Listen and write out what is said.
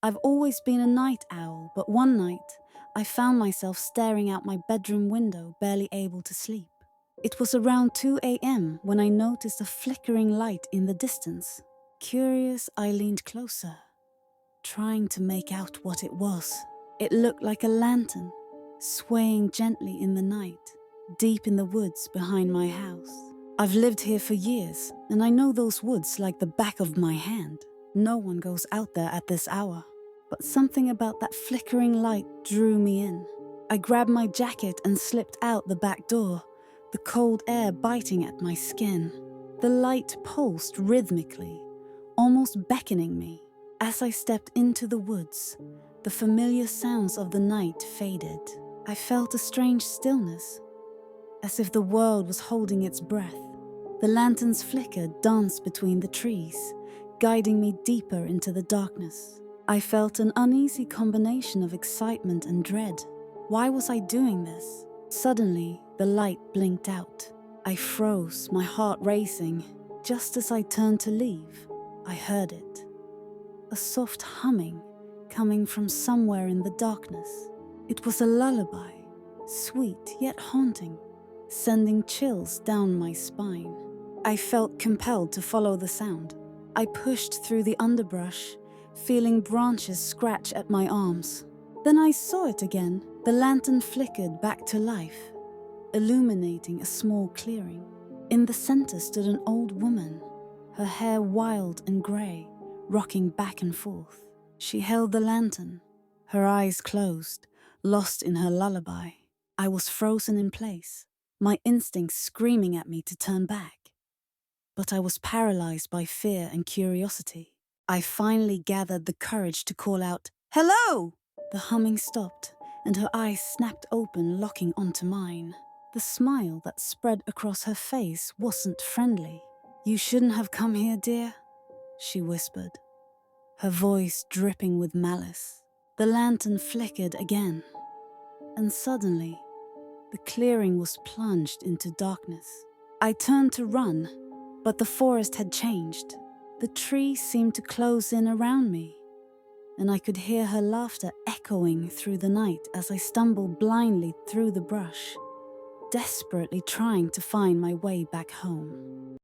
I've always been a night owl, but one night, I found myself staring out my bedroom window, barely able to sleep. It was around 2 a.m. when I noticed a flickering light in the distance. Curious, I leaned closer, trying to make out what it was. It looked like a lantern, swaying gently in the night, deep in the woods behind my house. I've lived here for years, and I know those woods like the back of my hand. No one goes out there at this hour. But something about that flickering light drew me in. I grabbed my jacket and slipped out the back door, the cold air biting at my skin. The light pulsed rhythmically, almost beckoning me. As I stepped into the woods, the familiar sounds of the night faded. I felt a strange stillness, as if the world was holding its breath. The lantern's flicker danced between the trees, guiding me deeper into the darkness. I felt an uneasy combination of excitement and dread. Why was I doing this? Suddenly, the light blinked out. I froze, my heart racing. Just as I turned to leave, I heard it. A soft humming coming from somewhere in the darkness. It was a lullaby, sweet yet haunting, sending chills down my spine. I felt compelled to follow the sound. I pushed through the underbrush, feeling branches scratch at my arms. Then I saw it again. The lantern flickered back to life, illuminating a small clearing. In the center stood an old woman, her hair wild and grey, rocking back and forth. She held the lantern, her eyes closed, lost in her lullaby. I was frozen in place, my instincts screaming at me to turn back. But I was paralyzed by fear and curiosity. I finally gathered the courage to call out, "Hello!" The humming stopped, and her eyes snapped open, locking onto mine. The smile that spread across her face wasn't friendly. "You shouldn't have come here, dear," she whispered, her voice dripping with malice. The lantern flickered again, and suddenly, the clearing was plunged into darkness. I turned to run, but the forest had changed. The trees seemed to close in around me, and I could hear her laughter echoing through the night as I stumbled blindly through the brush, desperately trying to find my way back home.